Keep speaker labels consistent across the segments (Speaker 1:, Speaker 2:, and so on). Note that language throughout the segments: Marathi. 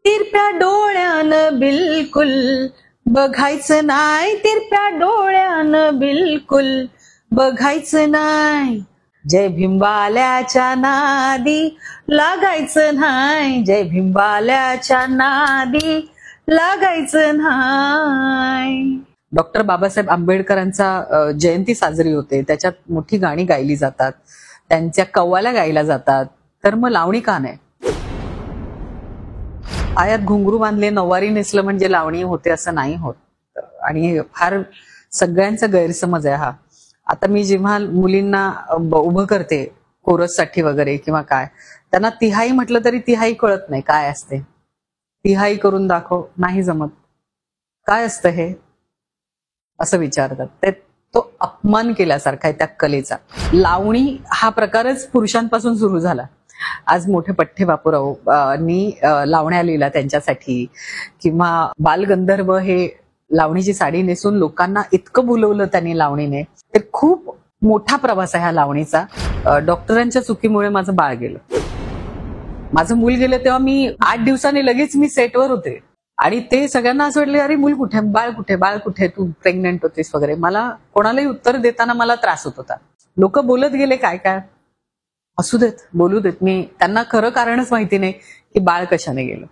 Speaker 1: तिरप्या डोळ्यानं बिलकुल बघायचं नाही, तिरप्या डोळ्यानं बिलकुल बघायचं नाही. जय भिंबाल्याच्या नादी लागायचं नाही, जय भिंबाल्याच्या नादी लागायचं नाही. डॉक्टर बाबासाहेब आंबेडकरांचा जयंती साजरी होते, त्याच्यात मोठी गाणी गायली जातात, त्यांच्या कव्वाल्या गायल्या जातात. तर मग लावणी का नाही? पायात घुंगरू बांधले, नऊवारी नेसलं म्हणजे लावणी होते असं नाही होत. आणि फार सगळ्यांचा गैरसमज आहे हा. आता मी जेव्हा मुलींना उभं करते कोरससाठी वगैरे किंवा काय, त्यांना तिहाई म्हटलं तरी तिहाई कळत नाही काय असते. तिहाई करून दाखव, नाही जमत. काय असतं हे असं विचारतात. ते तो अपमान केल्यासारखा आहे त्या कलेचा. लावणी हा प्रकारच पुरुषांपासून सुरू झाला. आज मोठे पठ्ठे बापूरावांनी लावण्या लिहिला त्यांच्यासाठी, किंवा बालगंधर्व हे लावणीची साडी नेसून लोकांना इतकं बोलवलं त्यांनी लावणीने. ते खूप मोठा प्रवास आहे ह्या लावणीचा. डॉक्टरांच्या चुकीमुळे माझं बाळ गेलं. माझं मूल गेलं तेव्हा मी 8 दिवसांनी लगेच मी सेटवर होते. आणि ते सगळ्यांना असं वाटलं, अरे मूल कुठे, बाळ कुठे, बाळ कुठे, तू प्रेग्नेंट होतीस वगैरे. मला कोणालाही उत्तर देताना मला त्रास होत होता. लोक बोलत गेले काय काय, असू देत, बोलू देत. मी त्यांना खरं कारणच माहिती नाही की बाळ कशाने गेलं.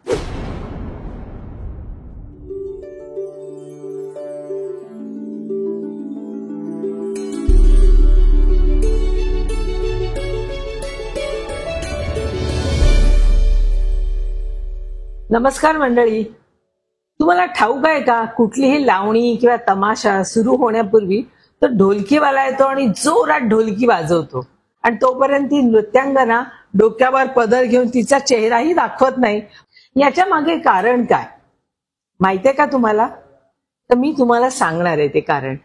Speaker 2: नमस्कार मंडळी. तुम्हाला ठाऊक आहे का, कुठलीही लावणी किंवा तमाशा सुरू होण्यापूर्वी तो ढोलकीवाला येतो आणि जोरात ढोलकी वाजवतो. आणि तोपर्यंत ती नृत्यांगना डोक्यावर पदर घेऊन तिचा चेहराही दाखवत नाही. याच्या मागे कारण काय माहितीये का तुम्हाला? तर मी तुम्हाला सांगणार आहे ते कारण.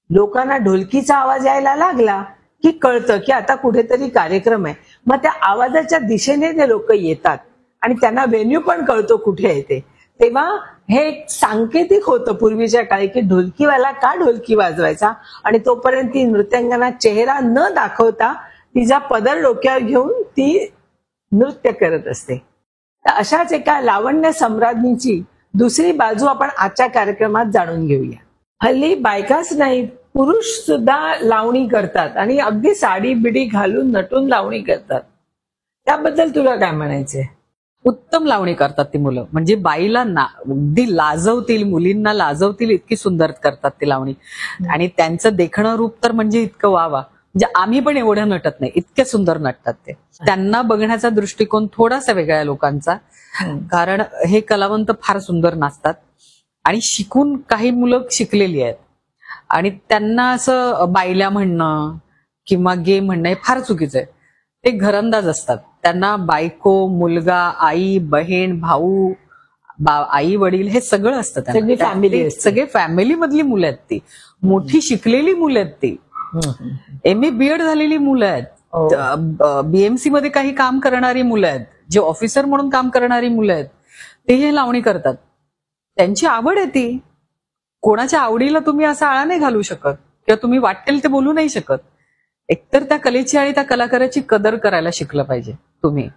Speaker 2: लोकांना ढोलकीचा आवाज यायला लागला की कळतं की आता कुठेतरी कार्यक्रम आहे. मग त्या आवाजाच्या दिशेने ते लोक येतात आणि त्यांना व्हेन्यू पण कळतो कुठे आहे ते. तेव्हा हे एक सांकेतिक होतं पूर्वीच्या काळी की ढोलकीवाला का ढोलकी वाजवायचा, आणि तोपर्यंत ती नृत्यांगना चेहरा न दाखवता तिचा पदर डोक्यावर घेऊन ती नृत्य करत असते. तर अशाच एका लावण्य सम्राज्ञीची दुसरी बाजू आपण आजच्या कार्यक्रमात जाणून घेऊया. हल्ली बायकाच नाही, पुरुष सुद्धा लावणी करतात आणि अगदी साडी बिडी घालून नटून लावणी करतात. त्याबद्दल तुला काय म्हणायचंय?
Speaker 1: उत्तम लावणी करतात ती मुलं. म्हणजे बाईला अगदी लाजवतील, मुलींना लाजवतील इतकी सुंदर करतात ती लावणी. आणि त्यांचं देखणं रूप तर म्हणजे इतकं वावा. म्हणजे आम्ही पण एवढं नटत नाही, इतके सुंदर नटतात ते. त्यांना बघण्याचा दृष्टिकोन थोडासा वेगळा आहे लोकांचा. कारण हे कलावंत फार सुंदर नाचतात आणि शिकून काही मुलं शिकलेली आहेत आणि त्यांना असं बायल्या म्हणणं किंवा गे म्हणणं हे फार चुकीचं आहे. ते घरंदाज असतात. त्यांना बायको, मुलगा, आई, बहीण, भाऊ, आई वडील हे सगळं असतं.
Speaker 2: सगळी फॅमिली,
Speaker 1: सगळे फॅमिली मधली मुलं आहेत ती. मोठी शिकलेली मुलं आहेत ती. MA BEd झालेली मुलं आहेत. BMC मध्ये काही काम करणारी मुलं आहेत, जे ऑफिसर म्हणून काम करणारी मुलं आहेत, ते हे लावणी करतात. त्यांची आवड आहे ती. कोणाच्या आवडीला तुम्ही असा आळा नाही घालू शकत किंवा तुम्ही वाटेल ते बोलू नाही शकत. एकतर त्या कलेची आणि त्या कलाकाराची कदर करायला शिकलं पाहिजे तुम्ही.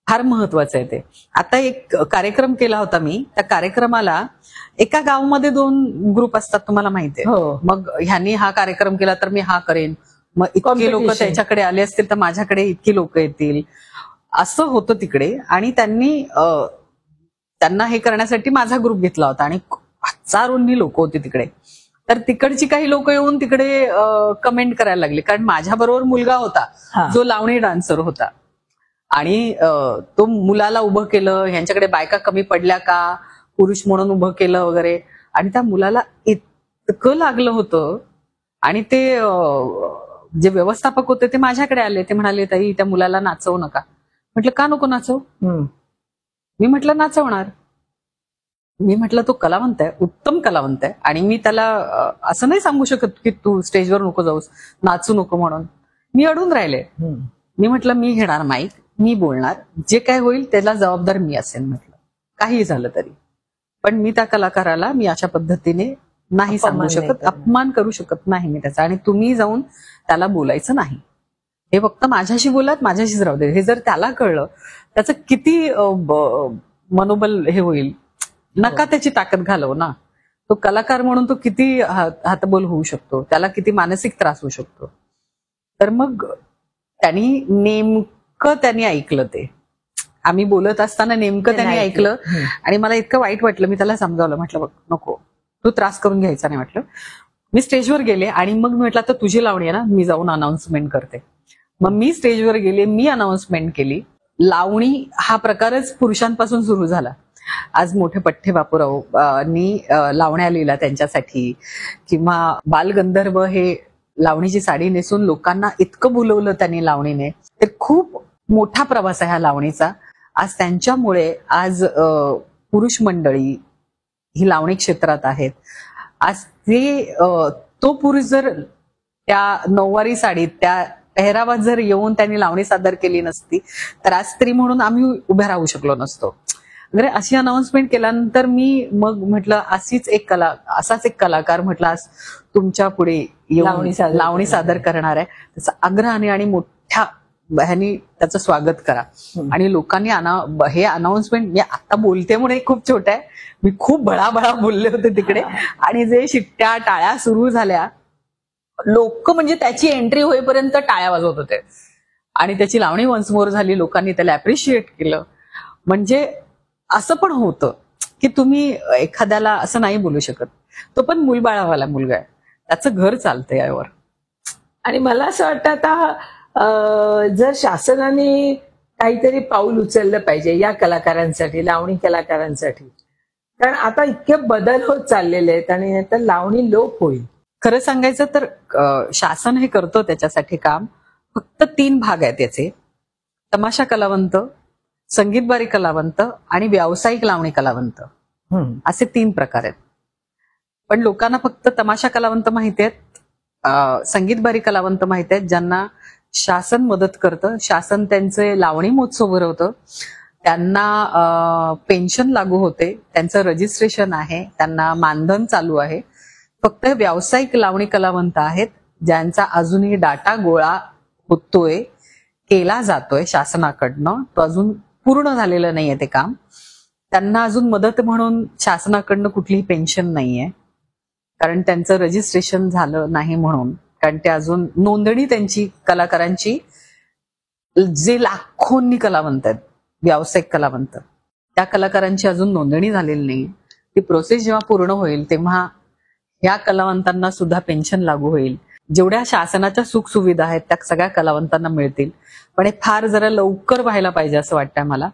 Speaker 1: फार महत्वाचं आहे ते. आता एक कार्यक्रम केला होता मी. त्या कार्यक्रमाला एका गावामध्ये 2 ग्रुप असतात, तुम्हाला माहिती आहे. मग ह्यांनी हा कार्यक्रम केला तर मी हा करेन, मग इतके लोक त्याच्याकडे आले असतील तर माझ्याकडे इतकी लोक येतील, असं होतं तिकडे. आणि त्यांना हे करण्यासाठी माझा ग्रुप घेतला होता आणि हजारोंनी लोक होती तिकडे. तर तिकडची काही लोक येऊन तिकडे कमेंट करायला लागली, कारण माझ्या बरोबर मुलगा होता जो लावणी डान्सर होता. आणि तो मुलाला उभं केलं, ह्यांच्याकडे बायका कमी पडल्या का, पुरुष म्हणून उभं केलं वगैरे. आणि त्या मुलाला इतकं लागलं होतं. आणि ते जे व्यवस्थापक होते ते माझ्याकडे आले. ते म्हणाले, ताई त्या मुलाला नाचवू नका. म्हटलं का नको नाचवू? मी म्हटलं नाचवणार. मी म्हटलं तो कलावंत आहे, उत्तम कलावंत आहे, आणि मी त्याला असं नाही सांगू शकत की तू स्टेजवर नको जाऊस, नाचू नको म्हणून. मी अडून राहिले. मी म्हटलं मी घेणार माईक, मी बोलणार, जे काय होईल त्याला जबाबदार मी असेल. म्हटलं काही झालं तरी, पण मी त्या कलाकाराला मी अशा पद्धतीने नाही सांगू शकत, अपमान करू शकत नाही मी त्याचा. आणि तुम्ही जाऊन त्याला बोलायचं नाही. हे फक्त माझ्याशी बोलात, माझ्याशीच राहू दे. हे जर त्याला कळलं, त्याचं किती मनोबल हे होईल. नका त्याची ताकद घालव ना. तो कलाकार म्हणून तो किती हातबोल होऊ शकतो, त्याला किती मानसिक त्रास होऊ शकतो. तर मग त्यांनी ऐकलं. ते आम्ही बोलत असताना नेमकं त्यांनी ऐकलं आणि मला इतकं वाईट वाटलं. मी त्याला समजावलं, म्हटलं बघ नको, तू त्रास करून घ्यायचा नाही. म्हटलं मी स्टेजवर गेले आणि मग मी म्हटलं आता तुझी लावणी आहे ना, मी जाऊन अनाउन्समेंट करते. मग मी स्टेजवर गेले, मी अनाउन्समेंट केली. लावणी हा प्रकारच पुरुषांपासून सुरू झाला. आज मोठे पठ्ठे बापूरावनी लावण्या लिहिला त्यांच्यासाठी, किंवा बालगंधर्व हे लावणीची साडी नेसून लोकांना इतकं बोलवलं त्यांनी लावणीने. ते खूप मोठा प्रवास आहे ह्या लावणीचा. आज त्यांच्यामुळे आज पुरुष मंडळी ही लावणी क्षेत्रात आहेत. आज तो पुरुष जर त्या नऊवारी साडीत, त्या पेहरावात जर येऊन त्यांनी लावणी सादर केली नसती तर आज स्त्री म्हणून आम्ही उभ्या राहू शकलो नसतो. अशी अनाउन्समेंट केल्यानंतर मी मग म्हटलं असाच एक कलाकार म्हटलं आज तुमच्या पुढे येऊन लावणी सादर करणार आहे, त्याचा आग्रहाने आणि मोठ्या ह्यानी त्याचं स्वागत करा. आणि लोकांनी हे अनाउन्समेंट, मी आता बोलते म्हणून खूप छोटं आहे, मी खूप भळाभळा बोलले होते तिकडे. आणि जे शिट्ट्या टाळ्या सुरू झाल्या, लोक म्हणजे त्याची एंट्री होईपर्यंत टाळ्या वाजवत होते आणि त्याची लावणी वन्स मोर झाली. लोकांनी त्याला अप्रिशिएट केलं. म्हणजे असं पण होतं की तुम्ही एखाद्याला असं नाही बोलू शकत. तो पण मूलबाळावाला मुलगा आहे, त्याचं घर चालतंय यावर.
Speaker 2: आणि मला असं वाटतं आता जर शासनाने काहीतरी पाऊल उचललं पाहिजे या कलाकारांसाठी, लावणी कलाकारांसाठी, कारण आता इतके बदल होत चाललेले आहेत आणि नंतर लावणी लोप होईल.
Speaker 1: खरं सांगायचं तर शासन हे करतो त्याच्यासाठी काम. फक्त 3 भाग आहेत याचे: तमाशा कलावंत, संगीतबारी कलावंत आणि व्यावसायिक लावणी कलावंत, असे 3 प्रकार आहेत. पण लोकांना फक्त तमाशा कलावंत माहिती आहेत, संगीतबारी कलावंत माहिती आहेत, ज्यांना शासन मदत करतं. शासन त्यांचे लावणी महोत्सव भरवतं, त्यांना पेन्शन लागू होते, त्यांचं रजिस्ट्रेशन आहे, त्यांना मानधन चालू आहे. फक्त व्यावसायिक लावणी कलावंत आहेत ज्यांचा अजूनही डाटा गोळा होतोय, केला जातोय शासनाकडनं. तो अजून पूर्ण झालेलं नाहीये ते काम. त्यांना अजून मदत म्हणून शासनाकडनं कुठलीही पेन्शन नाहीये, कारण त्यांचं रजिस्ट्रेशन झालं नाही म्हणून. कारण ते अजून नोंदणी त्यांची कलाकारांची, जे लाखोंनी कलावंत आहेत व्यावसायिक कलावंत, त्या कलाकारांची अजून नोंदणी झालेली नाही. ती प्रोसेस जेव्हा पूर्ण होईल तेव्हा ह्या कलावंतांना सुद्धा पेन्शन लागू होईल. जेवढ्या शासनाच्या सुखसुविधा आहेत त्या सगळ्या कलावंतांना मिळतील. पण हे फार जरा लवकर व्हायला पाहिजे असं वाटतंय मला.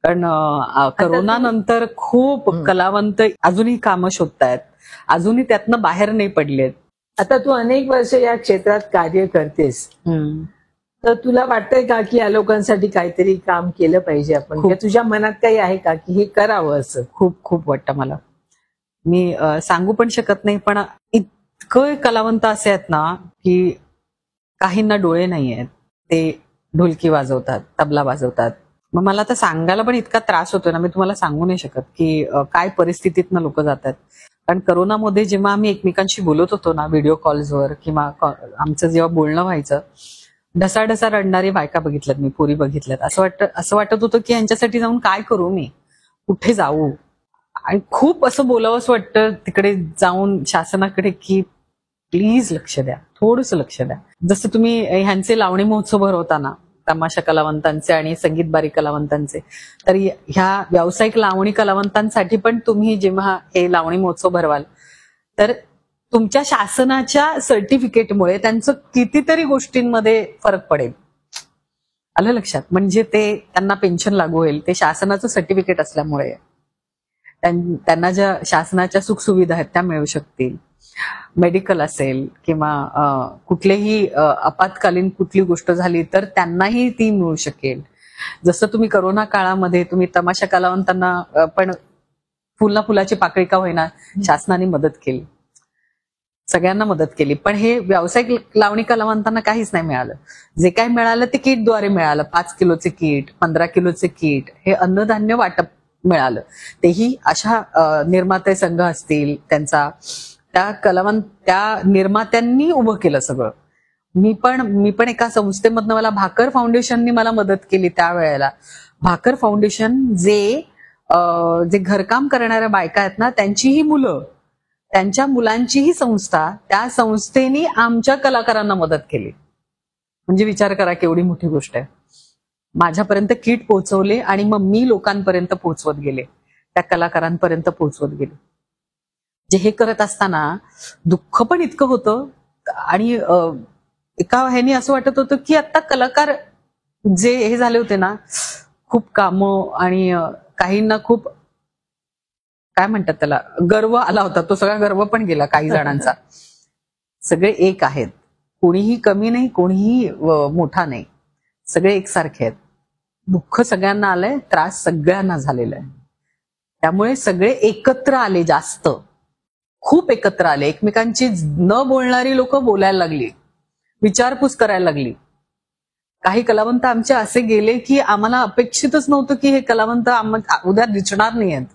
Speaker 1: कारण करोना नंतर खूप कलावंत अजूनही कामं शोधतायत, अजूनही त्यातनं बाहेर नाही पडलेत.
Speaker 2: आता तू अनेक वर्ष या क्षेत्रात कार्य करतेस, तर तुला वाटतंय का की या लोकांसाठी काहीतरी काम केलं पाहिजे आपण? तुझ्या मनात काही आहे का की हे करावं असं?
Speaker 1: खूप खूप वाटतं मला. मी सांगू पण शकत नाही, पण इतकं कलावंत असे आहेत ना की काहींना डोळे नाही आहेत, ते ढोलकी वाजवतात, तबला वाजवतात. मग मला तर सांगायला पण इतका त्रास होतो ना, मी तुम्हाला सांगू नाही शकत की काय परिस्थितीतनं लोक जातात. कारण करोनामध्ये जेव्हा आम्ही एकमेकांशी बोलत होतो ना व्हिडिओ कॉल्सवर, किंवा आमचं जेव्हा बोलणं व्हायचं, ढसाढसा रडणारी बायका बघितल्यात मी, पोरी बघितल्यात. असं वाटत होतं की यांच्यासाठी जाऊन काय करू मी, कुठे जाऊ. आणि खूप असं बोलावंसं वाटतं तिकडे जाऊन शासनाकडे की प्लीज लक्ष द्या, थोडंसं लक्ष द्या. जसं तुम्ही ह्यांचे लावणी महोत्सव भरवताना, तमाशा कलावंतांचे आणि संगीतबारी कलावंतांचे, तर ह्या व्यावसायिक लावणी कलावंतांसाठी पण तुम्ही जेव्हा हे लावणी महोत्सव भरवाल तर तुमच्या शासनाच्या सर्टिफिकेटमुळे त्यांचं कितीतरी गोष्टींमध्ये फरक पडेल. आलं लक्षात? म्हणजे ते त्यांना पेन्शन लागू होईल, ते शासनाचं सर्टिफिकेट असल्यामुळे. त्यांना ज्या शासनाच्या सुखसुविधा आहेत त्या मिळू शकतील. मेडिकल असेल किंवा कुठलेही आपत्कालीन कुठली गोष्ट झाली तर त्यांनाही ती मिळू शकेल. जसं तुम्ही करोना काळामध्ये तुम्ही तमाशा कलावंतांना पण फुलाची पाकळी का होईना शासनाने मदत केली, सगळ्यांना मदत केली. पण हे व्यावसायिक लावणी कलावंतांना काहीच नाही मिळालं. जे काही मिळालं ते किटद्वारे मिळालं. 5 किलोचे किट, 15 किलोचे किट, हे अन्नधान्य वाटप मिळालं. तेही अशा निर्माते संघ असतील त्यांचा, त्या निर्मात्यांनी उभं केलं सगळं. मी पण एका संस्थेमधनं, मला भाकर फाउंडेशननी मला मदत केली त्यावेळेला. भाकर फाउंडेशन जे जे घरकाम करणाऱ्या बायका आहेत ना, त्यांचीही मुलं, त्यांच्या मुलांचीही संस्था, त्या संस्थेनी आमच्या कलाकारांना मदत केली. म्हणजे विचार करा केवढी मोठी गोष्ट आहे. माझ्यापर्यंत किट पोहोचवले आणि मग मी लोकांपर्यंत पोहोचवत गेले, त्या कलाकारांपर्यंत पोहोचवत गेले. जे हे करत असताना दुःख पण इतकं होतं आणि एका ह्यानी असं वाटत होतं की आता कलाकार जे हे झाले होते ना, खूप कामं आणि काहींना खूप काय म्हणतात त्याला, गर्व आला होता. तो सगळा गर्व पण गेला काही जणांचा. सगळे एक आहेत, कोणीही कमी नाही, कोणीही मोठा नाही, सगळे एकसारखे आहेत. दुःख सगळ्यांना आलंय, त्रास सगळ्यांना झालेला आहे. त्यामुळे सगळे एकत्र आले, जास्त खूप एकत्र आले. एकमेकांची न बोलणारी लोक बोलायला लागली, विचारपूस करायला लागली. काही कलावंत आमचे असे गेले की आम्हाला अपेक्षितच नव्हतं की हे कलावंत उद्या दिसणार नाही आहेत.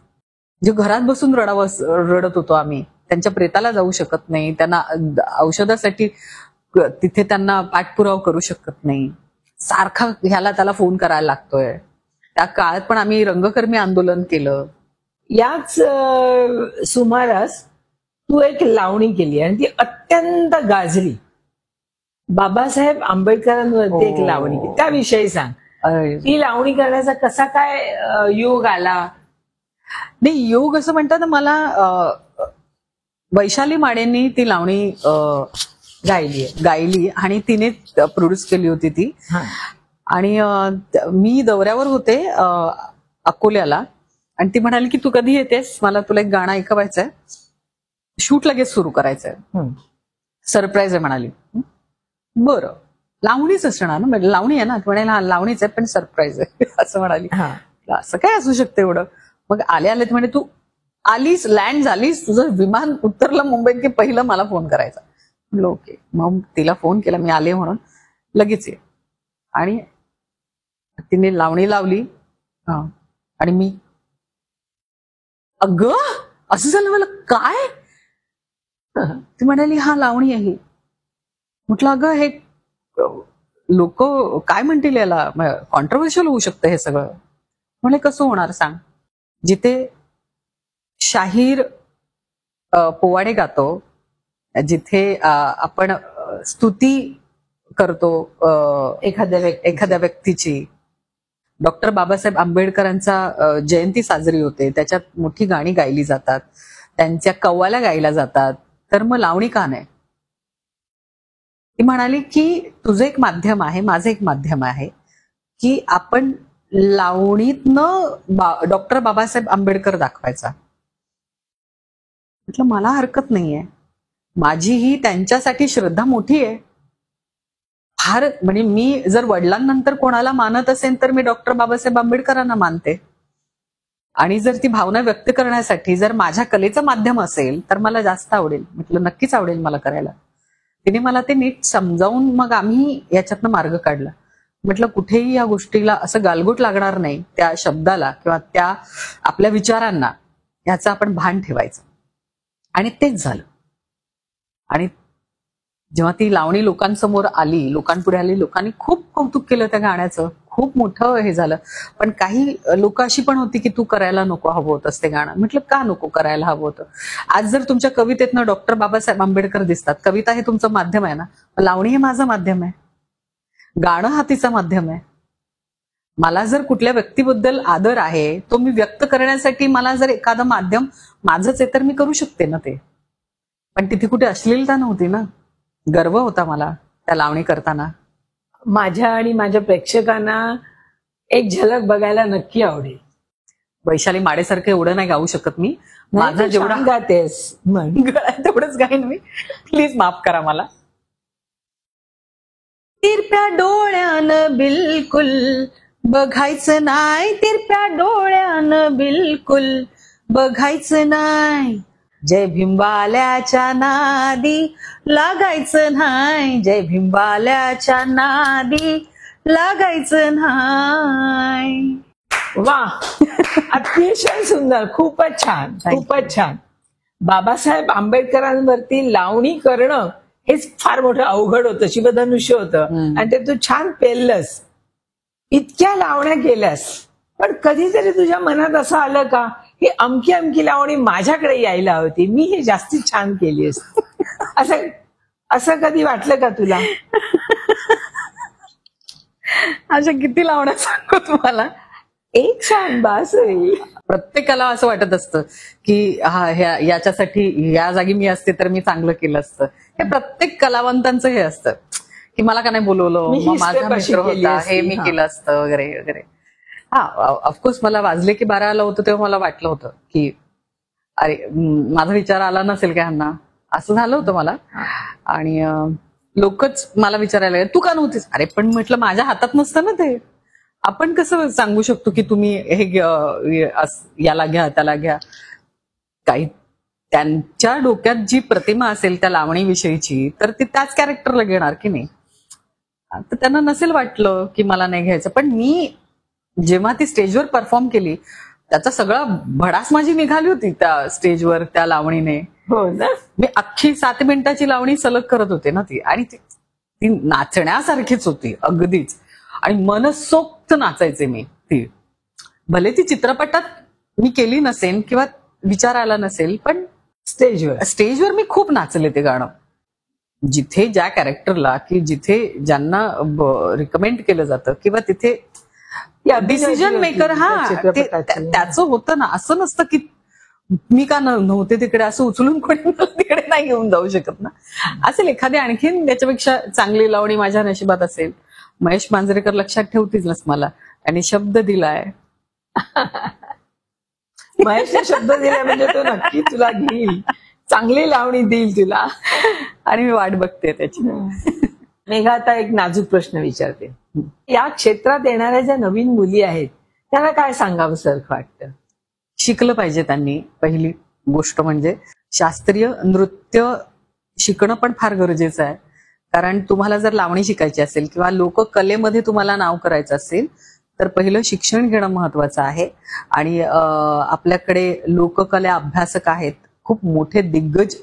Speaker 1: जे घरात बसून रडत होतो आम्ही, त्यांच्या प्रेताला जाऊ शकत नाही, त्यांना औषधासाठी तिथे त्यांना पाठपुरावा करू शकत नाही, सारखा ह्याला त्याला फोन करायला लागतोय. त्या काळात पण आम्ही रंगकर्मी आंदोलन केलं.
Speaker 2: याच सुमारास तू एक लावणी केली आणि ती अत्यंत गाजली. बाबासाहेब आंबेडकरांवरती एक लावणी केली, त्याविषयी सांग. ती लावणी करण्याचा कसा काय योग आला?
Speaker 1: नाही, योग असं म्हणतात ना, मला वैशाली माडेंनी ती लावणी गायली आणि तिने प्रोड्यूस केली होती ती. आणि मी दौऱ्यावर होते अकोल्याला आणि ती म्हणाली की तू कधी येतेस, मला तुला एक गाणं ऐकवायचंय, शूट लगेच सुरू करायचंय, सरप्राईज आहे म्हणाली. बरं, लावणीच असणार ना, लावणी आहे ना, म्हणाली हा लावणीच आहे पण सरप्राईज आहे असं म्हणाली. असं काय असू शकतं एवढं. मग आले म्हणे तू आलीस, लँड झालीस, तुझं विमान उतरलं मुंबईत की पहिलं मला फोन करायचा. म्हणलं ओके. मग तिला फोन केला, मी आले म्हणून, लगेच ये. आणि तिने लावणी लावली आणि मी अगं असं झालं मला, काय? ती म्हणाली हा लावणी आहे. म्हटलं अगं हे लोक काय म्हणतील, याला कॉन्ट्रोवर्शियल होऊ शकतं हे सगळं. म्हणे कसं होणार सांग, जिथे शाहीर पोवाडे गातो, जिथे आपण स्तुती करतो एखाद्या व्यक्तीची, डॉक्टर बाबासाहेब आंबेडकरांचा जयंती साजरी होते, त्याच्यात मोठी गाणी गायली जातात, त्यांच्या कव्वाल्या गायल्या जातात, तर मग लावणी का नाही? ती म्हणाली की तुझं एक माध्यम आहे, माझं एक माध्यम आहे, की आपण लावणीतनं डॉक्टर बाबासाहेब आंबेडकर दाखवायचा. म्हटलं मला हरकत नाहीये, माझीही त्यांच्यासाठी श्रद्धा मोठी आहे फार. म्हणजे मी जर वडिलांनंतर कोणाला मानत असेल तर मी डॉक्टर बाबासाहेब आंबेडकरांना मानते. आणि जर ती भावना व्यक्त करण्यासाठी जर माझ्या कलेचं माध्यम असेल तर मला जास्त आवडेल. म्हटलं नक्कीच आवडेल मला करायला. तिने मला ते नीट समजावून मग आम्ही याच्यातनं मार्ग काढला. म्हटलं कुठेही या गोष्टीला असं गालबोट लागणार नाही, त्या शब्दाला किंवा त्या आपल्या विचारांना, याचं आपण भान ठेवायचं. आणि तेच झालं. आणि जेव्हा ती लावणी लोकांसमोर आली, लोकांपुढे आली, लोकांनी खूप कौतुक केलं त्या गाण्याचं, खूप मोठं हे झालं. पण काही लोक अशी पण होती की तू करायला नको हवं होतंस ते गाणं. म्हटलं का नको करायला हवं होतं? आज जर तुमच्या कवितेतनं डॉक्टर बाबासाहेब आंबेडकर दिसतात, कविता हे तुमचं माध्यम आहे ना, लावणी हे माझं माध्यम आहे, गाणं हा तिचा माध्यम आहे. मला जर कुठल्या व्यक्तीबद्दल आदर आहे, तो मी व्यक्त करण्यासाठी मला जर एखादं माध्यम माझंच आहे तर मी करू शकते ना ते. पण तिथे कुठे अश्लीलता नव्हती ना, गर्व होता मला त्या लावणी करताना.
Speaker 2: माझ्या आणि माझ्या प्रेक्षकांना एक झलक बघायला नक्की आवडेल.
Speaker 1: वैशाली माडेसारखं एवढं नाही गाऊ शकत मी, माझा जेवढा
Speaker 2: गातेस
Speaker 1: तेवढंच गाईन मी, प्लीज माफ करा मला. तिरप्या डोळ्यानं बिलकुल बघायचं नाही, तिरप्या डोळ्यानं बिलकुल बघायचं नाही, जय भिंबाल्याच्या नादी लागायचं नाही, जय भिंबाल्याच्या नादी लागायचं नाही.
Speaker 2: वा, अतिशय सुंदर, खूपच छान, खूपच छान. बाबासाहेब आंबेडकरांवरती लावणी करणं हेच फार मोठं अवघड होतं, शिवधनुष्य होतं, आणि ते तू छान पेललंस. इतक्या लावण्या केल्यास पण कधीतरी तुझ्या मनात असं आलं का, ही अमकी अमकी लावणी माझ्याकडे यायला होती, मी हे जास्ती छान केली असती, असं असं कधी वाटलं का तुला?
Speaker 1: अशा किती लावण्या सांगू तुम्हाला.
Speaker 2: एक छान बास होईल.
Speaker 1: प्रत्येकाला असं वाटत असतं की याच्यासाठी या जागी मी असते तर मी चांगलं केलं असतं. हे प्रत्येक कलावंतांचं हे असतं की मला का नाही बोलवलं,
Speaker 2: मी ही
Speaker 1: मग माझा
Speaker 2: step अशी
Speaker 1: मित्र
Speaker 2: केली
Speaker 1: होता,
Speaker 2: असती.
Speaker 1: हे मी
Speaker 2: हा.
Speaker 1: केलं असतं वगैरे वगैरे. हा, ऑफकोर्स मला वाजले की 12 आलं होतं तेव्हा मला वाटलं होतं की अरे माझा विचार आला नसेल का ह्यांना, असं झालं होतं मला. आणि लोकच मला विचारायला लागले, तू का नव्हतीस? अरे पण म्हटलं माझ्या हातात नसतं ना ते. आपण कसं सांगू शकतो की तुम्ही याला घ्या त्याला घ्या. काही त्यांच्या डोक्यात जी प्रतिमा असेल त्या लावणीविषयीची तर ती त्याच कॅरेक्टरला घेणार की नाही. तर त्यांना नसेल वाटलं की मला नाही घ्यायचं. पण मी जेव्हा ती स्टेजवर परफॉर्म केली त्याचा सगळा भडास माझी निघाली होती त्या स्टेजवर त्या लावणीने.
Speaker 2: हो ना.
Speaker 1: मी अख्खी 7 मिनिटाची लावणी सलग करत होते ना ती. आणि ती नाचण्यासारखीच होती अगदीच. आणि मनसोक्त नाचायचे मी ती. भले ती चित्रपटात मी केली नसेल किंवा विचार आला नसेल, पण स्टेजवर मी खूप नाचले ते गाणं. जिथे ज्या कॅरेक्टरला की जिथे ज्यांना रिकमेंड केलं जातं किंवा तिथे डिसिजन मेकर त्याचं होतं ना. असं नसतं की मी का नव्हते तिकडे असं उचलून कोणी तिकडे नाही घेऊन जाऊ शकत ना. असेल एखादी आणखीन त्याच्यापेक्षा चांगली लावणी माझ्या नशिबात असेल. महेश मांजरेकर लक्षात ठेवतीलच मला, आणि शब्द दिलाय.
Speaker 2: महेशने शब्द दिलाय म्हणजे तो नक्की तुला घेईल, चांगली लावणी देईल तुला.
Speaker 1: आणि मी वाट बघते त्याची.
Speaker 2: मेघा, आता एक नाजूक प्रश्न विचारते. या क्षेत्रात येणाऱ्या ज्या नवीन मुली आहेत त्यांना काय सांगावं सारखं वाटतं?
Speaker 1: शिकलं पाहिजे त्यांनी. पहिली गोष्ट म्हणजे शास्त्रीय नृत्य शिकणं पण फार गरजेचं आहे. कारण तुम्हाला जर लावणी शिकायची असेल किंवा लोककलेमध्ये तुम्हाला नाव करायचं असेल तर पहिलं शिक्षण घेणं महत्वाचं आहे. आणि आपल्याकडे लोककला अभ्यासक आहेत, खूप मोठे दिग्गज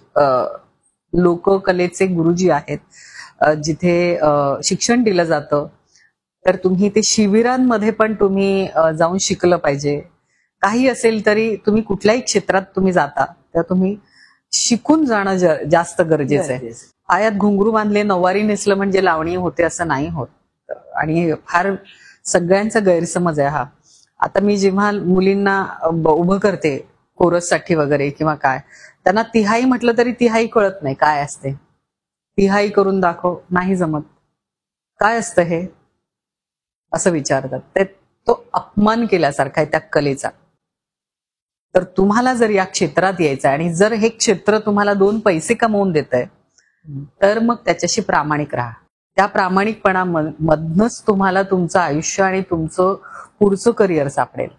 Speaker 1: लोककलेचे गुरुजी आहेत जिथे शिक्षण दिलं जातं. तर तुम्ही ते शिबिरांमध्ये पण तुम्ही जाऊन शिकलं पाहिजे. काही असेल तरी तुम्ही कुठल्याही क्षेत्रात तुम्ही जाता तर तुम्ही शिकून जाणं जास्त गरजेचं आहे. पायात घुंगरू बांधले, नऊवारी नेसलं म्हणजे लावणी होते असं नाही होत. आणि फार सगळ्यांचा गैरसमज आहे हा. आता मी जेव्हा मुलींना उभं करते कोरससाठी वगैरे किंवा काय, त्यांना तिहाई म्हटलं तरी तिहाई कळत नाही काय असते. तिहाई करून दाखव, नाही जमत. काय असतं हे असं विचारतात. ते तो अपमान केल्यासारखा आहे त्या कलेचा. तर तुम्हाला जर या क्षेत्रात यायचं आणि जर हे क्षेत्र तुम्हाला 2 पैसे कमवून देत आहे तर मग त्याच्याशी प्रामाणिक राहा. त्या प्रामाणिकपणामधनच तुम्हाला तुमचं आयुष्य आणि तुमचं पुढचं करिअर सापडेल.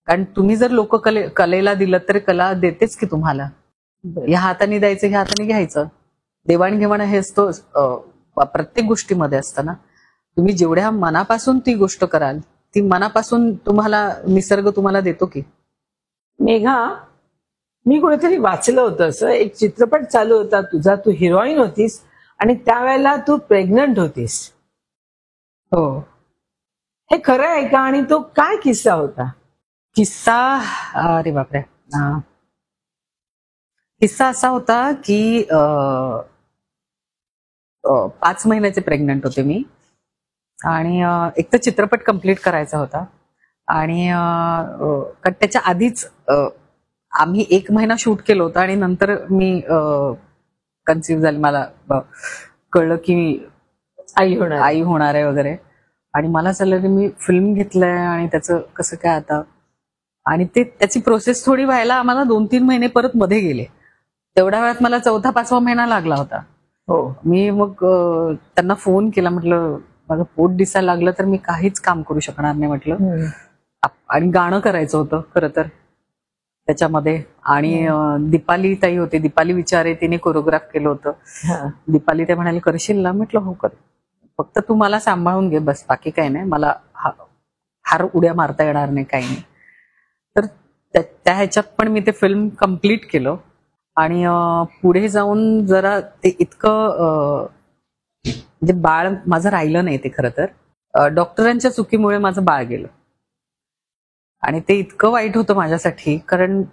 Speaker 1: कारण तुम्ही जर कलेला दिलं तर कला देतेच की तुम्हाला. ह्या हाताने द्यायचं, ह्या हाताने घ्यायचं. देवाणघेवाण हे असतो प्रत्येक गोष्टीमध्ये असतं ना. तुम्ही जेवढ्या मनापासून ती गोष्ट कराल ती मनापासून तुम्हाला निसर्ग तुम्हाला देतो की.
Speaker 2: मेघा, मी कुठेतरी वाचलं होतं असं, एक चित्रपट चालू होता तुझा, तू हिरोईन होतीस आणि त्यावेळेला तू प्रेग्नंट होतीस.
Speaker 1: हो.
Speaker 2: हे खरं आहे का? आणि तो काय किस्सा होता?
Speaker 1: किस्सा, अरे बापरे, किस्सा असा होता की 5 महिन्याचे प्रेग्नंट होते मी. आणि एक तर चित्रपट कम्प्लीट करायचा होता. आणि त्याच्या आधीच आम्ही 1 महिना शूट केलं होतं आणि नंतर मी कन्सिव्ह झाली. मला कळलं की आई होणार आहे वगैरे. आणि मला चाललं की मी फिल्म घेतलंय आणि त्याचं कसं काय आता. आणि त्याची प्रोसेस थोडी व्हायला आम्हाला 2-3 महिने परत मध्ये गेले. तेवढ्या वेळात मला 4था-5वा महिना लागला होता.
Speaker 2: हो.
Speaker 1: मी मग त्यांना फोन केला, म्हटलं माझं पोट दिसायला लागलं तर मी काहीच काम करू शकणार नाही म्हटलं. आणि गाणं करायचं होतं खरं तर त्याच्यामध्ये. आणि दीपाली ताई होते, दीपाली विचारे, तिने कोरिओग्राफ केलं होतं. दीपाली ते म्हणाले करशील ना? म्हटलं हो कर, फक्त तू मला सांभाळून घे बस, बाकी काही नाही. मला फार उड्या मारता येणार नाही, काही नाही. तर त्या ह्याच्यात पण मी ते फिल्म कम्प्लीट केलं. आणि पुढे जाऊन जरा ते इतकं म्हणजे बाळ माझं राहिलं नाही ते खरं तर. डॉक्टरांच्या चुकीमुळे माझं बाळ गेलं. आणि ते इतकं वाईट होतं माझ्यासाठी, कारण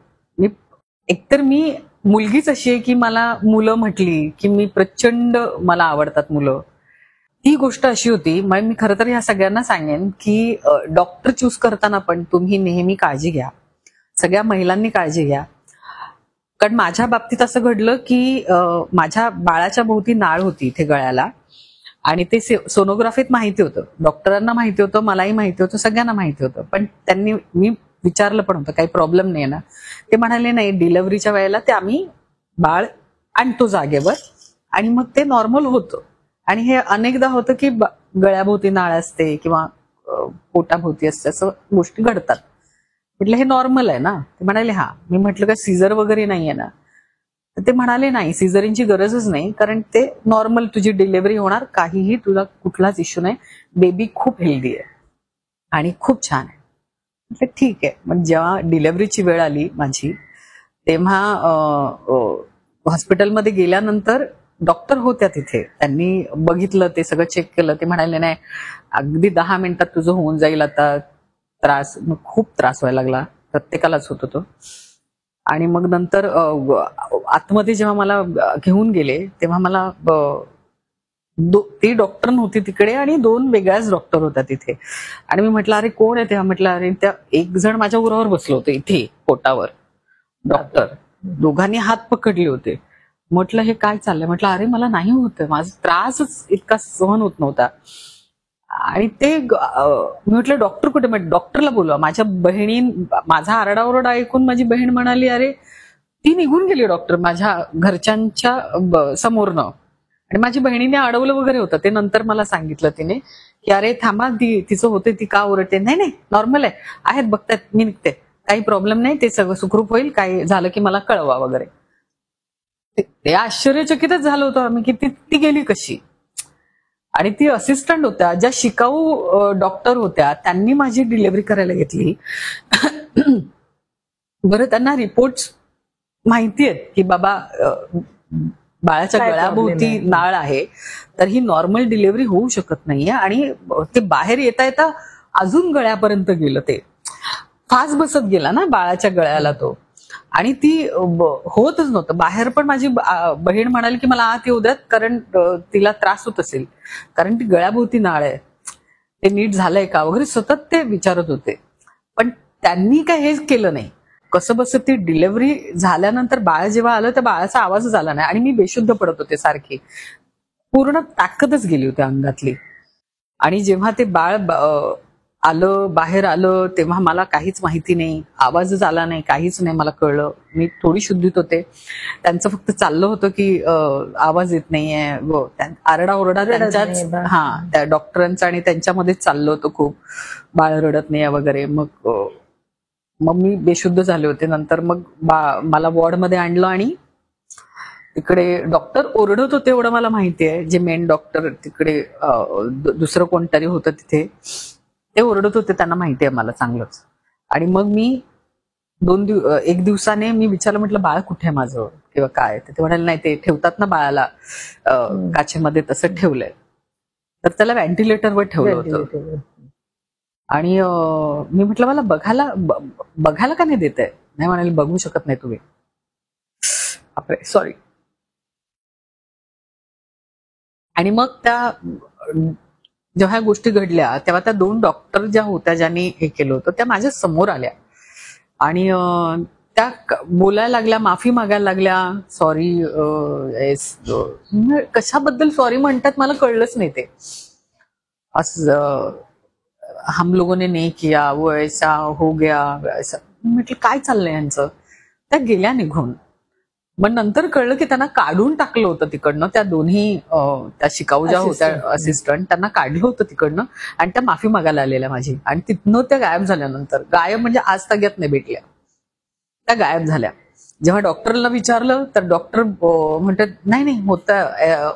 Speaker 1: एकतर मी मुलगीच अशी आहे की मला मुलं म्हटली की मला आवडतात मुलं. ती गोष्ट अशी होती. मग मी खरं तर ह्या सगळ्यांना सांगेन की डॉक्टर चूज करताना पण तुम्ही नेहमी काळजी घ्या, सगळ्या महिलांनी काळजी घ्या. कारण माझ्या बाबतीत असं घडलं की माझ्या बाळाच्या भोवती नाळ होती इथे गळ्याला, आणि ते सोनोग्राफीत माहिती होतं, डॉक्टरांना माहिती होतं, मलाही माहिती होतं, सगळ्यांना माहिती होतं. पण मी विचारलं पण होतं काही प्रॉब्लेम नाही ना. ते म्हणाले नाही, डिलिव्हरीच्या वेळेला ते आम्ही बाळ आणतो जागेवर आणि मग ते नॉर्मल होतं. आणि हे अनेकदा होतं की गळ्याभोवती नाळ असते किंवा पोटाभोवती असते, असं गोष्टी घडतात. म्हटलं हे नॉर्मल आहे ना. ते म्हणाले हा. मी म्हटलं का सीझर वगैरे नाहीये ना. तर ते म्हणाले नाही, सीझरिनची गरजच नाही, कारण ते नॉर्मल तुझी डिलिव्हरी होणार, काहीही तुला कुठलाच इश्यू नाही, बेबी खूप हेल्दी आहे आणि खूप छान आहे. म्हटलं ठीक आहे. मग जेव्हा डिलिव्हरीची वेळ आली माझी, तेव्हा हॉस्पिटलमध्ये गेल्यानंतर डॉक्टर होत्या तिथे, त्यांनी बघितलं, ते सगळं चेक केलं. ते म्हणाले नाही, अगदी 10 मिनिटात तुझं होऊन जाईल. आता त्रास, मग खूप त्रास व्हायला लागला, प्रत्येकालाच होतो तो. आणि मग नंतर आतमध्ये जेव्हा मला घेऊन गेले तेव्हा मला ती डॉक्टर नव्हती तिकडे आणि 2 वेगळ्याच डॉक्टर होत्या तिथे. आणि मी म्हटलं अरे कोण आहे? तेव्हा म्हटलं अरे त्या एक जण माझ्या उरावर बसलं होतं इथे पोटावर, डॉक्टर. दोघांनी हात पकडले होते. म्हटलं हे काय चाललंय? म्हटलं अरे मला नाही होतं, माझा त्रासच इतका सहन होत नव्हता. आणि ते मी म्हटलं डॉक्टर कुठे? म्हटलं डॉक्टरला बोलवा. माझा आरडाओरडा ऐकून माझी बहीण म्हणाली अरे ती निघून गेली डॉक्टर माझ्या घरच्यांच्या समोरनं. आणि माझी बहिणीने अडवलं वगैरे होतं. ते नंतर मला सांगितलं तिने की अरे थांबा, तिचं होते, ती का ओरडते? नाही नाही, नॉर्मल आहे, आहेत बघतात, मी निघते, काही प्रॉब्लेम नाही, ते सगळं सुखरूप होईल, काही झालं की मला कळवा वगैरे. ते आश्चर्यचकितच झालं होतं आम्ही की ती गेली कशी. आणि ती असिस्टंट होत्या, ज्या शिकाऊ डॉक्टर होत्या, त्यांनी माझी डिलिव्हरी करायला घेतली. बरं, त्यांना रिपोर्ट्स माहिती आहेत की बाबा बाळाच्या गळ्याभोवती नाळ आहे, तर ही नॉर्मल डिलिव्हरी होऊ शकत नाहीये. आणि ते बाहेर येता येता अजून गळ्यापर्यंत गेलं, ते फास बसत गेला ना बाळाच्या गळ्याला तो. आणि ती होतच नव्हतं बाहेर. पण माझी बहीण म्हणाली की मला आत येऊ द्यात, कारण तिला त्रास होत असेल, कारण ती गळ्याभोवती नाळ आहे, ते नीट झालंय का वगैरे सतत ते विचारत होते. पण त्यांनी काय हेच केलं नाही. कसं बस ती डिलिव्हरी झाल्यानंतर बाळ जेव्हा आलं त्या बाळाचा आवाजच आला नाही आणि मी बेशुद्ध पडत होते सारखी, पूर्ण ताकदच गेली होती अंगातली. आणि जेव्हा ते बाळ आलं, बाहेर आलं, तेव्हा मला काहीच माहिती नाही, आवाजच आला नाही, काहीच नाही मला कळलं. मी थोडी शुद्धीत होते. त्यांचं फक्त चाललं होतं की आवाज येत नाहीये, व आरडाओरडा त्यांच्याच त्या डॉक्टरांचा आणि त्यांच्यामध्येच चाललं होतं खूप, बाळ रडत नाही वगैरे. मग मी बेशुद्ध झाले होते. नंतर मग मला वॉर्डमध्ये आणलं आणि तिकडे डॉक्टर ओरडत होते एवढं मला माहिती आहे. जे मेन डॉक्टर तिकडे दुसरं कोणतरी होतं तिथे, ते ओरडत होते, त्यांना माहिती आहे मला चांगलंच. आणि मग मी एक दिवसाने मी विचारलं, म्हटलं बाळ कुठे आहे माझं किंवा काय? तर ते म्हणाले नाही, ते ठेवतात ना बाळाला काचेमध्ये, तसं ठेवलंय. तर त्याला व्हेंटिलेटरवर ठेवलं होतं. आणि मी म्हटलं मला बघायला का नाही देत आहे? नाही म्हणाले बघू शकत नाही तुम्ही. बापरे, सॉरी. आणि मग जेव्हा ह्या गोष्टी घडल्या तेव्हा त्या 2 डॉक्टर ज्या होत्या, ज्यांनी हे केलं होतं, त्या माझ्या समोर आल्या आणि त्या बोलायला लागल्या, माफी मागायला लागल्या. सॉरी, कशाबद्दल सॉरी म्हणतात मला कळलंच नाही. ते असं हम लोगों ने नहीं किया, वो ऐसा हो गया, ऐसा. म्हटलं काय चाललंय यांचं? त्या गेल्या निघून. मग नंतर कळलं की त्यांना काढून टाकलं होतं तिकडनं. त्या दोन्ही त्या शिकाऊ ज्या होत्या असिस्टंट, त्यांना काढलं होतं तिकडनं आणि त्या माफी मागायला आलेल्या माझी. आणि तिथनं त्या गायब झाल्यानंतर, गायब म्हणजे आज तग्यात नाही भेटल्या, त्या गायब झाल्या. जेव्हा डॉक्टरला विचारलं तर डॉक्टर म्हणतात नाही नाही,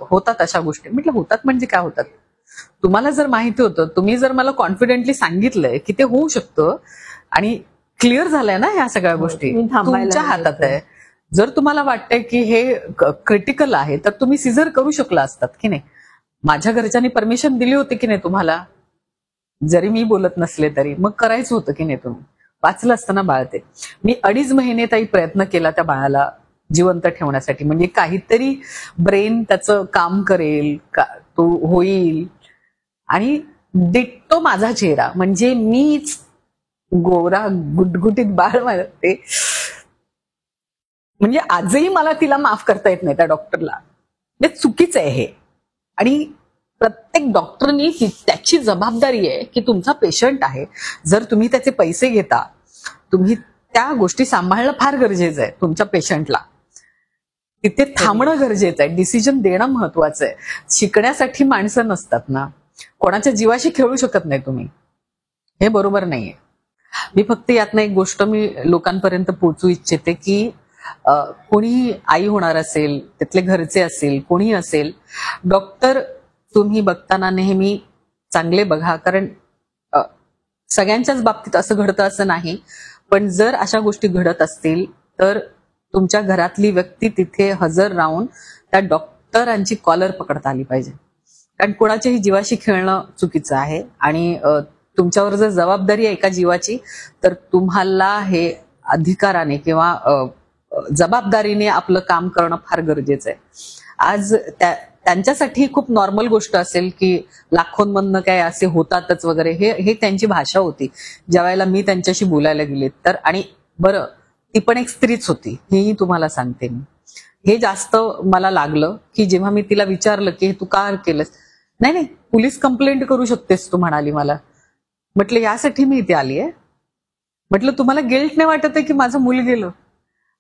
Speaker 1: होतात अशा गोष्टी. म्हटलं होतात म्हणजे काय होतात? तुम्हाला जर माहिती होतं, तुम्ही जर मला कॉन्फिडेंटली सांगितलंय की ते होऊ शकतं आणि क्लिअर झालंय ना ह्या सगळ्या गोष्टी, तुमच्या हातात आहे. जर तुम्हाला वाटतंय की हे क्रिटिकल आहे तर तुम्ही सीझर करू शकला असतात की नाही? माझ्या घरच्यांनी परमिशन दिली होती की नाही तुम्हाला? जरी मी बोलत नसले तरी मग करायचं होतं की नाही तुम्ही? वाचलं असताना बाळ ते. मी 2.5 महिने ताई प्रयत्न केला त्या बाळाला जिवंत ठेवण्यासाठी, म्हणजे काहीतरी ब्रेन त्याचं काम करेल का, तो होईल. आणि डिट्टो माझा चेहरा, म्हणजे मीच गोरा गुटगुटीत बाळ माझं ते. म्हणजे आजही मला तिला माफ करता येत नाही त्या डॉक्टरला. हे चुकीचं आहे हे. आणि प्रत्येक डॉक्टरनी त्याची जबाबदारी आहे की तुमचा पेशंट आहे, जर तुम्ही त्याचे पैसे घेता, तुम्ही त्या गोष्टी सांभाळणं फार गरजेचं आहे. तुमच्या पेशंटला तिथे थांबणं गरजेचं आहे, डिसिजन देणं महत्वाचं आहे. शिकण्यासाठी माणसं नसतात ना, कोणाच्या जीवाशी खेळू शकत नाही तुम्ही, हे बरोबर नाहीये. मी फक्त यातनं एक गोष्ट मी लोकांपर्यंत पोहोचू इच्छिते की कोणी आई होणार असेल, त्यातले घरचे असेल, कोणी असेल, डॉक्टर तुम्ही बघताना नेहमी चांगले बघा. कारण सगळ्यांच्याच बाबतीत असं घडतं असं नाही, पण जर अशा गोष्टी घडत असतील तर तुमच्या घरातली व्यक्ती तिथे हजर राहून त्या डॉक्टरांची कॉलर पकडता आली पाहिजे. कारण कोणाच्याही जीवाशी खेळणं चुकीचं आहे. आणि तुमच्यावर जर जबाबदारी आहे एका जीवाची, तर तुम्हाला हे अधिकाराने किंवा जबाबदारीने आपलं काम करणं फार गरजेचं आहे. आज त्यांच्यासाठी खूप नॉर्मल गोष्ट असेल की लाखोंमधनं काय असे होतातच वगैरे, हे त्यांची भाषा होती ज्या वेळेला मी त्यांच्याशी बोलायला गेले तर. आणि बरं, ती पण एक स्त्रीच होती, हेही तुम्हाला सांगते मी. हे जास्त मला लागलं की जेव्हा मी तिला विचारलं की तू का केलंस, नाही पोलीस कंप्लेंट करू शकतेस तू म्हणाली मला. म्हटलं यासाठी मी इथे आली आहे. म्हटलं तुम्हाला गिल्ट नाही वाटत आहे की माझं मूल गेलं,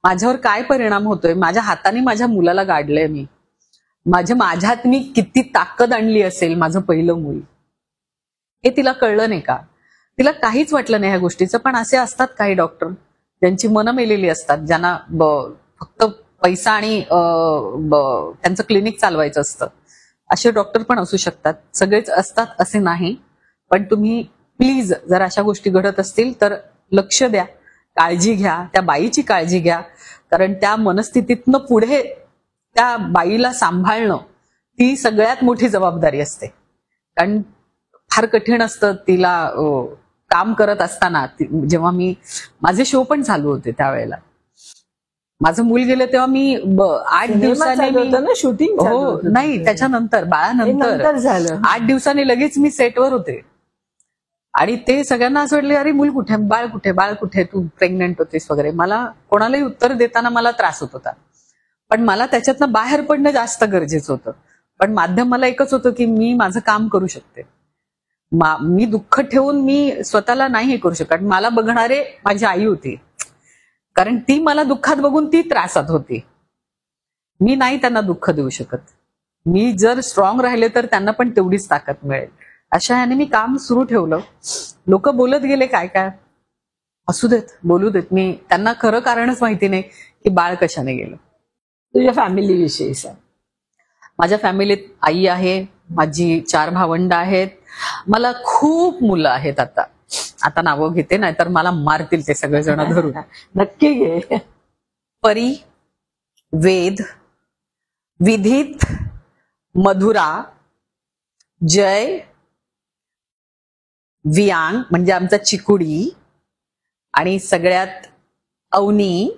Speaker 1: माझ्यावर काय परिणाम होतोय, माझ्या हाताने माझ्या मुलाला गाडलंय मी, माझ्यात मी किती ताकद आणली असेल माझं पहिलं मूल, हे तिला कळलं नाही का? तिला काहीच वाटलं नाही ह्या गोष्टीचं. पण असे असतात काही डॉक्टर ज्यांची मनं मेलेली असतात, ज्यांना फक्त पैसा आणि त्यांचं क्लिनिक चालवायचं असतं. असे डॉक्टर पण असू शकतात, सगळेच असतात असे नाही. पण तुम्ही प्लीज जर अशा गोष्टी घडत असतील तर लक्ष द्या, काळजी घ्या, त्या बाईची काळजी घ्या. कारण त्या मनस्थितीतनं पुढे त्या बाईला सांभाळणं ती सगळ्यात मोठी जबाबदारी असते. कारण फार कठीण असतं तिला काम करत असताना. जेव्हा माझे शो पण चालू होते त्यावेळेला, माझं मूल गेलं तेव्हा मी 8 दिवसांनी
Speaker 2: शूटिंग,
Speaker 1: हो नाही त्याच्यानंतर बाळानंतर
Speaker 2: झालं
Speaker 1: 8 दिवसांनी लगेच मी सेटवर होते. आणि ते सगळ्यांना असं वाटलं अरे मूल कुठे, बाळ कुठे, बाळ कुठे, तू प्रेग्नंट होतीस वगैरे. मला कोणालाही उत्तर देताना मला त्रास होत होता, पण मला त्याच्यातनं बाहेर पडणं जास्त गरजेचं होतं. पण माध्यम मला एकच होतं की मी माझं काम करू शकते. मी दुःख ठेवून मी स्वतःला नाही हे करू शकत. मला बघणारे माझी आई होती, कारण ती मला दुःखात बघून ती त्रासात होती. मी नाही त्यांना दुःख देऊ शकत. मी जर स्ट्रॉंग राहिले तर त्यांना पण तेवढीच ताकद मिळेल. अशा ह्याने मी काम सुरू ठेवलं. लोक बोलत गेले काय काय, असू देत, बोलू देत. मी त्यांना खरं कारणच माहिती नाही की बाळ कशाने गेलं.
Speaker 2: तुझ्या फॅमिली विषयी सांग.
Speaker 1: माझ्या फॅमिलीत आई आहे, माझी 4 भावंड आहेत, मला खूप मुलं आहेत. आता नावं घेते नाही तर मला मारतील ते सगळेजण धरून.
Speaker 2: नक्की घे.
Speaker 1: परी, वेद, विधित, मधुरा, जय, वियांग म्हणजे आमचा चिकुडी, आणि सगळ्यात अवनी,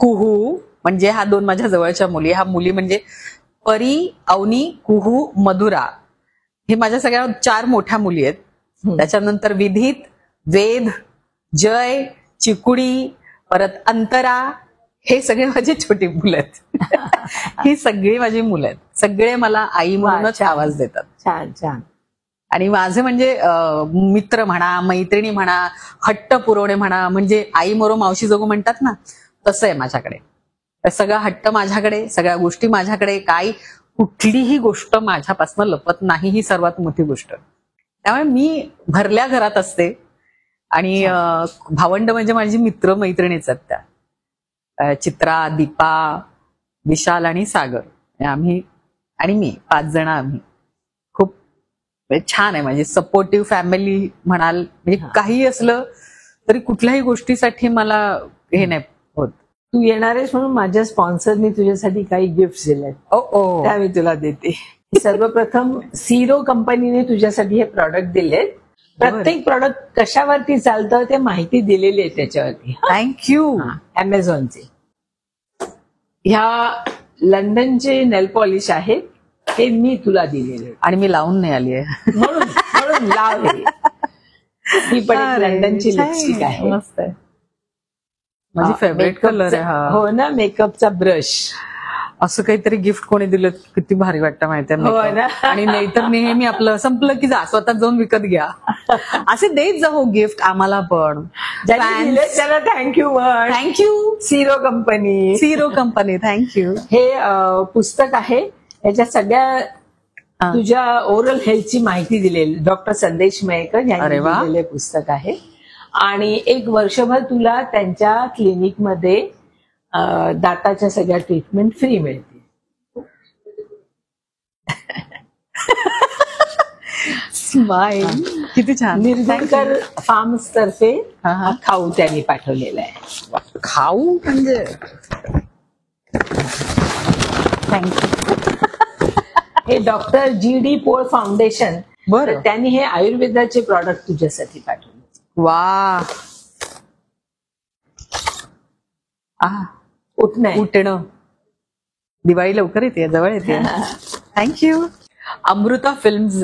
Speaker 1: कुहू म्हणजे ह्या 2 माझ्या जवळच्या मुली. ह्या मुली म्हणजे परी, अवनी, कुहू, मधुरा, हे माझ्या सगळ्या 4 मोठ्या मुली आहेत. त्याच्यानंतर विधित, वेद, जय, चिकुडी, परत अंतरा, हे सगळे माझे छोटी मुलं आहेत. ही सगळी माझी मुलं आहेत. सगळे मला आई म्हणूनच आवाज देतात.
Speaker 2: छान छान.
Speaker 1: आणि माझे म्हणजे मित्र म्हणा, मैत्रिणी म्हणा, हट्ट पुरवणे म्हणा, म्हणजे आई मरो मावशी जगू म्हणतात ना, तसं आहे माझ्याकडे. सगळा हट्ट माझ्याकडे, सगळ्या गोष्टी माझ्याकडे, काही कुठलीही गोष्ट माझ्यापासून लपत नाही, ही सर्वात मोठी गोष्ट. त्यामुळे मी भरल्या घरात असते. आणि भावंड म्हणजे माझी मित्र मैत्रिणीच आहेत त्या, चित्रा, दीपा, विशाल आणि सागर, आम्ही आणि मी 5 जण. आम्ही खूप छान आहे, म्हणजे सपोर्टिव्ह फॅमिली म्हणाल. म्हणजे काही असलं तरी कुठल्याही गोष्टीसाठी मला हे नाही होत.
Speaker 2: तू येणार आहेस म्हणून माझ्या स्पॉन्सरनी तुझ्यासाठी काही गिफ्ट दिले, त्या मी तुला देते. सर्वप्रथम सीरो कंपनीने तुझ्यासाठी हे प्रॉडक्ट दिलेत. प्रत्येक प्रॉडक्ट कशावरती चालतं ते माहिती दिलेली आहे त्याच्यावरती.
Speaker 1: थँक्यू.
Speaker 2: अमेझॉनचे. ह्या लंडनचे नेल पॉलिश आहेत, हे मी तुला दिलेले
Speaker 1: आणि मी लावून नाही आली आहे.
Speaker 2: म्हणून लाव हे. ही पण एक लंडनची लिपस्टिक आहे.
Speaker 1: मस्त आहे. माझी फेवरेट कलर आहे हा.
Speaker 2: हो ना. मेकअपचा ब्रश.
Speaker 1: असं काहीतरी गिफ्ट कोणी दिलं किती भारी वाटतं माहितीये.
Speaker 2: हो ना.
Speaker 1: आणि नाहीतर नेहमी आपलं संपलं की जा स्वतः जाऊन विकत घ्या. असे देत जाऊ गिफ्ट आम्हाला पण.
Speaker 2: ज्यांनी दिले त्याला थँक्यू म्हण.
Speaker 1: थँक्यू.
Speaker 2: सिरो कंपनी.
Speaker 1: सिरो कंपनी थँक्यू.
Speaker 2: हे पुस्तक आहे. याच्या सगळ्या तुझ्या ओरल हेल्थची माहिती दिलेली डॉक्टर संदेश मयेकर यांनी
Speaker 1: अरे वा.
Speaker 2: दिलेले पुस्तक आहे. आणि 1 वर्षभर तुला त्यांच्या क्लिनिकमध्ये दाताच्या सगळ्या ट्रीटमेंट फ्री मिळतील.
Speaker 1: स्माईल. किती छान.
Speaker 2: निर्गुणकर फार्म्स तर्फे
Speaker 1: हा.
Speaker 2: खाऊ त्यांनी पाठवलेला आहे.
Speaker 1: खाऊ म्हणजे थँक्यू.
Speaker 2: हे डॉक्टर GD पोळ फाउंडेशन.
Speaker 1: बरं.
Speaker 2: त्यांनी हे आयुर्वेदाचे प्रॉडक्ट तुझ्यासाठी पाठवले.
Speaker 1: वा. उठणं. दिवाळी लवकर येते, जवळ येते. थँक्यू. अमृता फिल्म्स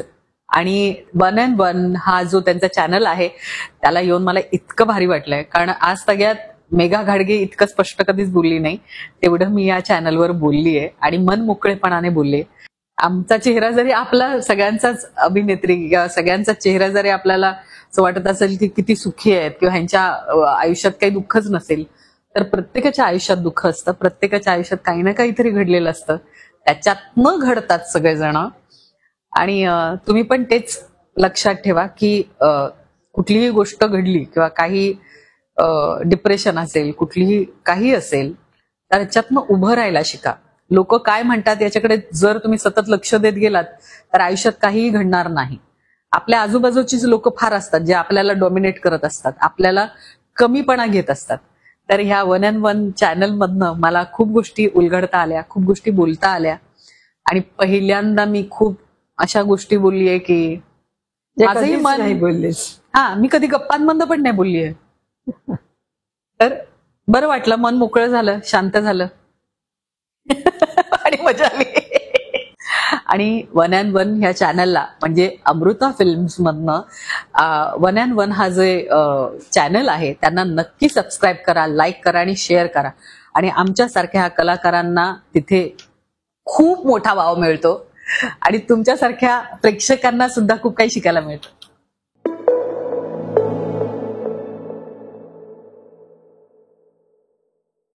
Speaker 1: आणि 1 and 1 हा जो त्यांचा चॅनल आहे त्याला येऊन मला इतकं भारी वाटलंय. कारण आज सगळ्यात मेघा घाडगे इतकं स्पष्ट कधीच बोलली नाही तेवढं मी या चॅनलवर बोलली आहे आणि मन मोकळेपणाने बोलली. आमचा चेहरा जरी आपला सगळ्यांचाच अभिनेत्री किंवा सगळ्यांचा चेहरा जरी आपल्याला असं वाटत असेल की किती सुखी आहेत किंवा ह्यांच्या आयुष्यात काही दुःखच नसेल, तर प्रत्येकाच्या आयुष्यात दुःख असतं. प्रत्येकाच्या आयुष्यात काही ना काहीतरी घडलेलं असतं. त्याच्यातनं घडतात सगळेजण. आणि तुम्ही पण तेच लक्षात ठेवा की कुठलीही गोष्ट घडली किंवा काही डिप्रेशन असेल, कुठलीही काही असेल, तर त्याच्यातनं उभं राहायला शिका. लोक काय म्हणतात याच्याकडे जर तुम्ही सतत लक्ष देत गेलात तर आयुष्यात काहीही घडणार नाही. आपल्या आजूबाजूचीच लोक फार असतात जे आपल्याला डॉमिनेट करत असतात, आपल्याला कमीपणा घेत असतात. तर ह्या 1 and 1 चॅनल मधनं मला खूप गोष्टी उलगडता आल्या, खूप गोष्टी बोलता आल्या. आणि पहिल्यांदा मी खूप अशा गोष्टी बोललीये की माझंही मन
Speaker 2: नाही बोललेस.
Speaker 1: मी कधी गप्पांमधनं पण नाही बोललीये. तर बरं वाटलं, मन मोकळं झालं, शांत झालं आणि मजा आली. आणि 1 and 1 ह्या चॅनलला म्हणजे अमृता फिल्म्स मधनं 1 and 1 हा जे चॅनल आहे त्यांना नक्की सबस्क्राईब करा, लाईक करा आणि शेअर करा. आणि आमच्यासारख्या कलाकारांना तिथे खूप मोठा वाव मिळतो आणि तुमच्यासारख्या प्रेक्षकांना सुद्धा खूप काही शिकायला मिळतं.